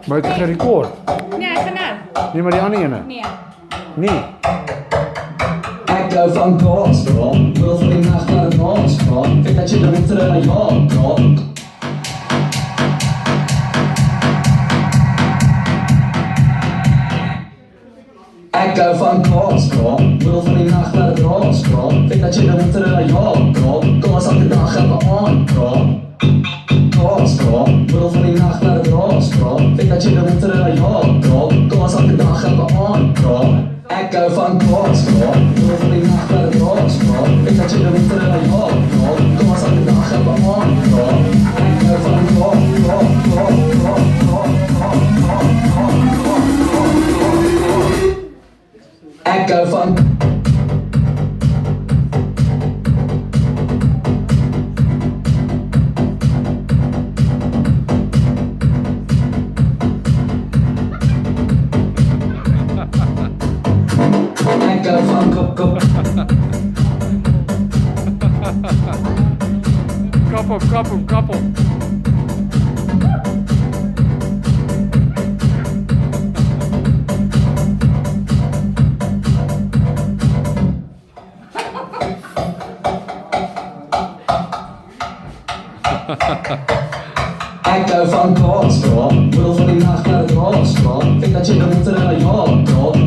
Maar het is geen record. Nee, ga naar. Nee, maar die andere ene. Nee. Nee. Ik hou van Koolstroom, wil voor die nacht naar het Noordstroom. Vind dat je de winter naar jou komt. Ik hou van Koolstroom, wil voor die nacht naar het Noordstroom. Vind dat je de winter naar jou komt. Kom eens elke dag even aankomen. Koolstroom, wil voor die nacht naar het Noordstroom. Vind dat je de winter naar jou komt. Kom eens elke dag even aankomen. Ik hou van Koolstroom, wil voor die nacht naar het Noordstroom. Vind dat je de winter naar jou komt. Kom eens elke dag even aankomen. Ik hou van Ik hou van kop. Kap op. Ik hou van Koolstroom, wil voor die nacht naar het Noordstroom. Vind dat je de winter naar jou komt.